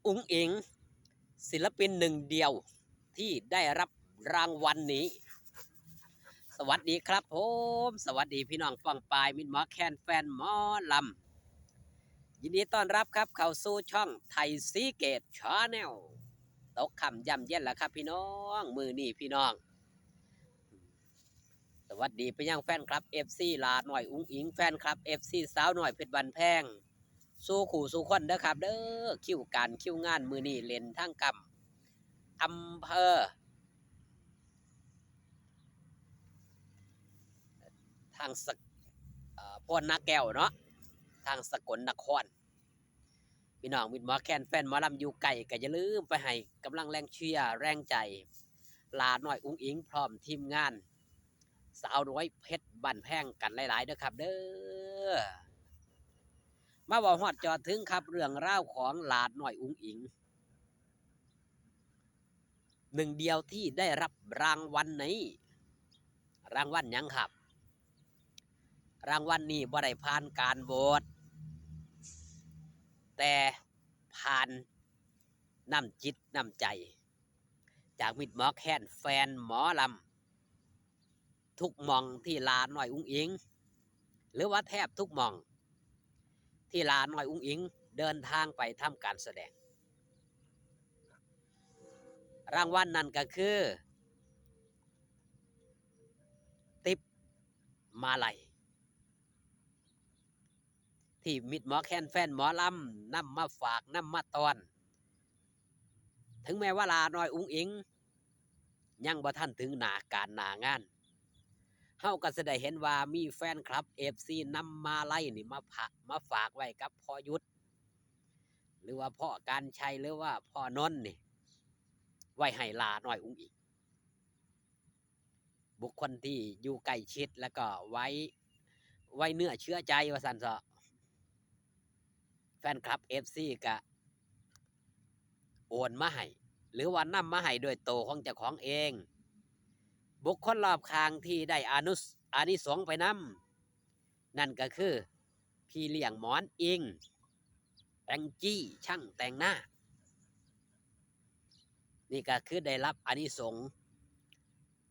อุ๋งอิงศิลปินหนึ่งเดียวที่ได้รับรางวัลนี้สวัสดีครับผมสวัสดีพี่น้องฟังปลายมิตรหมอแคนแฟนหมอลำยินดีต้อนรับครับเข้าสู่ช่องไทยซีเกตชาแนลตกคำย่ำเย็นแล้วครับพี่น้องมือนี่พี่น้องสวัสดีไปยังแฟนคลับ FC ลาหน่อยอุ๋งอิงแฟนคลับ FC สาวหน่อยเพชรบันแพงสู้ขู่สู้คนเด้อครับเด้อคิวการคิวงานมือนี่เล่นทั้งกำอำเภอทางสพรนาแก้วเนาะทางสกลนครพี่น้องมิตรหมอแคนแฟนหมอลำอยู่ไก่ก็อย่าลืมไปให้กำลังแรงเชียร์แรงใจลาหน่อยอุ้งอิงพร้อมทีมงานสาวน้อยเพชรบันแพงกันหลายๆเด้อครับเด้อมาบอกฮอดจอดถึงครับเรื่องราวของลาหน่อยอุ้งอิงหนึ่งเดียวที่ได้รับรางวัลนี้รางวัลยังครับรางวัลนี้บ่ได้ผ่านการโหวตแต่ผ่านน้ำจิตน้ำใจจากมิตรหมอแคนแฟนหมอลำทุกหม่องที่ลาหน่อยอุ้งอิงหรือว่าแทบทุกหม่องที่ลาหน่อยอุ้งอิงเดินทางไปทำการแสดงรางวัลนั้นก็คือติปมาลัยที่มิตรหมอแคนแฟนหมอลำนำมาฝากนำมาตอนถึงแม้ว่าลาหน่อยอุ้งอิงยังบ่ทันถึงหน้าการหน้างานเฮาก็จะได้เห็นว่ามีแฟนคลับ FC นำมาไล่นี่มาฝากไว้กับพ่อยุทธหรือว่าพ่อการชัยหรือว่าพ่อนนท์นี่ไว้ให้ลาหน่อยอุ้งอิงบุคคลที่อยู่ใกล้ชิดแล้วก็ไว้เนื้อเชื่อใจว่าซั่นซะแฟนคลับ FC ก็โอนมาให้หรือว่านำมาให้ด้วยโตวของเจ้าของเองบุคคลรอบข้างที่ได้อานิสงส์ไปนำนั่นก็คือพี่เลี้ยงหมอนอิงแองจี้ช่างแต่งหน้านี่ก็คือได้รับอานิสงส์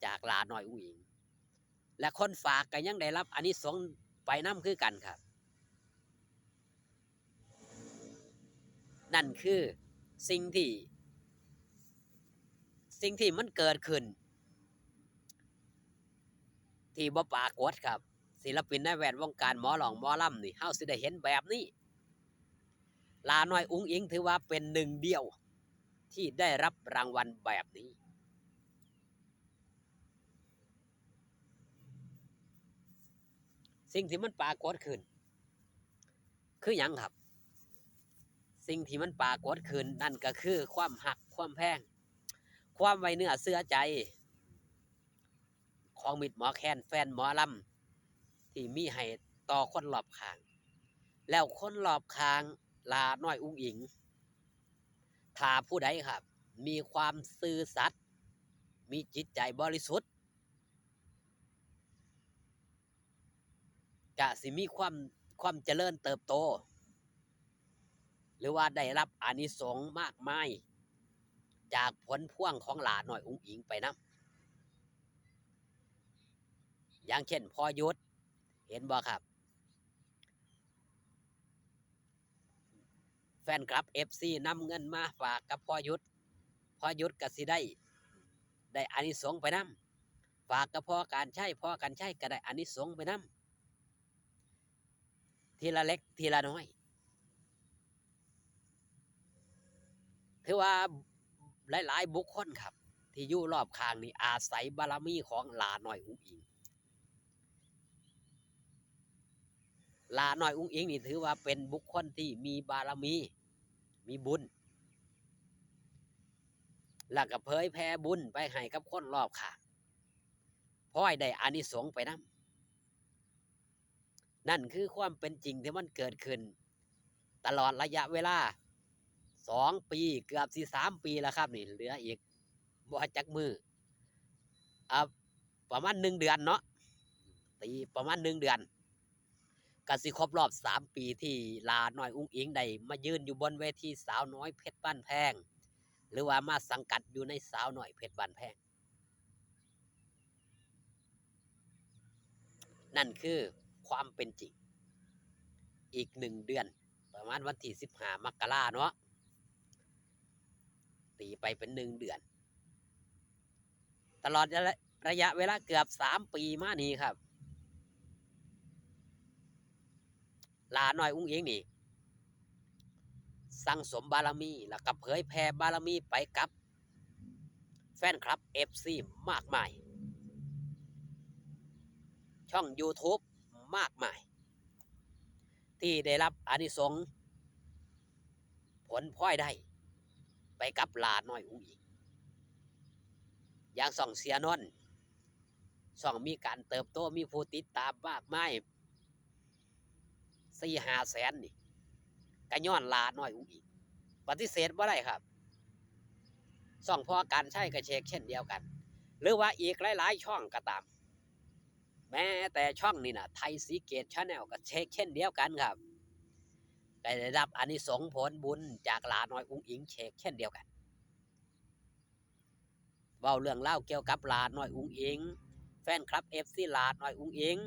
จากลาหน่อยอุ้งอิงและคนฝากก็ยังได้รับอานิสงส์ไปนำคือกันครับนั่นคือสิ่งที่มันเกิดขึ้นที่บ่ปรากฏครับศิลปินในแวดวงการหมอหลองหมอลำนี่เฮาสิได้เห็นแบบนี้ลาน้อยอุ้งอิงถือว่าเป็นหนึ่งเดียวที่ได้รับรางวัลแบบนี้สิ่งที่มันปรากฏขึ้นคือหยังครับสิ่งที่มันปรากฏขึ้นนั่นก็คือความหักความแพงความไว้เนื้อเชื่อใจของมิตรหมอแคนแฟนหมอลำที่มีให้ต่อคนรอบข้างแล้วคนรอบข้างลาน้อยอุ้งอิงถ้าผู้ใดครับมีความซื่อสัตย์มีจิตใจบริสุทธิ์ก็สิมีความเจริญเติบโตหรือว่าได้รับอานิสงส์มากมายจากผลพ่วงของหลาหน่อยอุ้งอิงไปนะอย่างเช่นพ่อยุทธเห็นบ่ครับแฟนคลับ FC นำเงินมาฝากกับพ่อยุทธก็สิได้อานิสงส์ไปนำฝากกับพ่อการใช้ก็ได้อานิสงส์ไปนำทีละเล็กทีละน้อยถือว่าหลายๆบุคคลครับที่อยู่รอบข้างนี่อาศัยบารมีของหลาหน่อยอุ้งอิงลาหน่อยอุ้งอิงนี่ถือว่าเป็นบุคคลที่มีบารมีมีบุญแล้วก็เผยแผ่บุญไปให้กับคนรอบข้างพอให้ได้อานิสงส์ไปนำนั่นคือความเป็นจริงที่มันเกิดขึ้นตลอดระยะเวลา2 ปีเกือบสิ3 ปีแล้วครับนี่เหลืออีกบ่จักมือประมาณ1 เดือนเนาะตีประมาณ1 เดือน ก็สิครบรอบ3 ปีที่หลาน้อยอุ๊งอิ๋งได้มายืนอยู่บนเวทีสาวน้อยเพชรบ้านแพงหรือว่ามาสังกัดอยู่ในสาวน้อยเพชรบ้านแพงนั่นคือความเป็นจริงอีก1 เดือนประมาณวันที่15 มกราเนาะตีไปเป็น1 เดือนตลอดระยะเวลาเกือบ3 ปีมานี้ครับหลาน้อยอุ๊งอิ๋งนี่สั่งสมบารมีแล้วก็เผยแผ่บารมีไปกับแฟนคลับ FC มากมายช่อง YouTube มากมายที่ได้รับอานิสงส์ผลพลอยได้ไปกับหลาน้อยอุ๊งอิ๋งอย่างส่องเสียนนท์ส่องมีการเติบโตมีผู้ติดตามมากมาย4-5 แสนนี่ก็ย้อนหลาน้อยอุ๊งอิ๋งปฏิเสธบ่ได้ครับส่องพอการใช้กระเชกเช่นเดียวกันหรือว่าอีกหลายๆช่องก็ตามแม้แต่ช่องนี่นะไทยสีเกตชาแนลก็เช็คเช่นเดียวกันครับได้รับอานิสงส์ผลบุญจากหลาน้อยอุ๊งอิ๋งเช็คเช่นเดียวกันเว้าเรื่องเล่าเกี่ยวกับหลาน้อยอุ๊งอิ๋งแฟนคลับ FC หลาน้อยอุ๊งอิ๋ง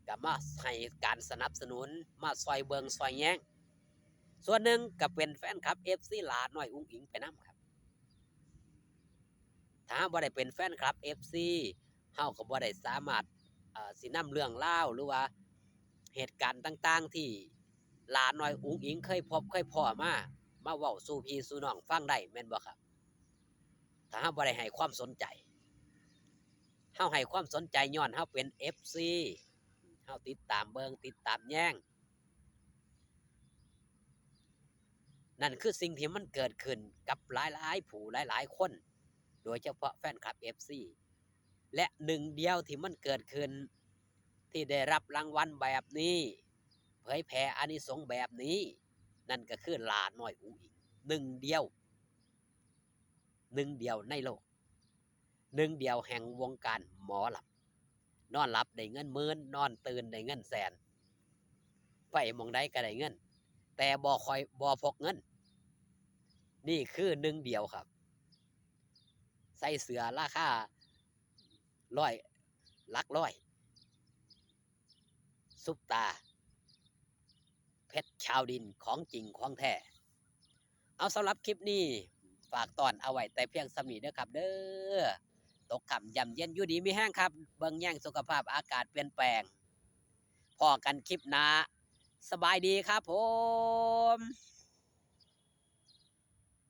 ก็มาให้การสนับสนุนมาซอยเบิงซอยแย้งส่วนหนึ่งก็เป็นแฟนคลับ FC หลาน้อยอุ๊งอิ๋งไปนำครับถ้าบ่ได้เป็นแฟนคลับ FC เฮาก็บ่ได้สามารถสินำเรื่องเล่าหรือว่าเหตุการณ์ต่างๆที่หลาน้อยอุ๊งอิ๋งเคยพบเคยพ้อมาเว้าสู่พี่สู่น้องฟังได้แม่นบ่ครับถ้าเฮาบ่ได้ให้ความสนใจเฮาให้ความสนใจย้อนเฮาเป็น FC เฮาติดตามเบิงติดตามแย้งนั่นคือสิ่งที่มันเกิดขึ้นกับหลายๆผู้หลายๆคนโดยเฉพาะแฟนคลับ FC และหนึ่งเดียวที่มันเกิดขึ้นที่ได้รับรางวัลแบบนี้เผยแผ่อานิสงส์แบบนี้นั่นก็คือหลาน้อยอุ๊งอิ๋งหนึ่งเดียวในโลกหนึ่งเดียวแห่งวงการหมอลำนอนหลับได้เงินหมื่นนอนตื่นได้เงินแสนไปหม้องใดก็ได้เงินแต่บ่พกเงินนี่คือหนึ่งเดียวครับใส่เสื้อราคาร้อยหลักร้อยซุปตาเพชรชาวดินของจริงของแท้เอาสำหรับคลิปนี้ฝากตอนเอาไว้แต่เพียงสำนีเด้อครับเด้อตกค่ำย่ำเย็นอยู่ดีมีแห้งครับเบิ่งแย่งสุขภาพอากาศเปลี่ยนแปลงพอกันคลิปหน้าสบายดีครับผม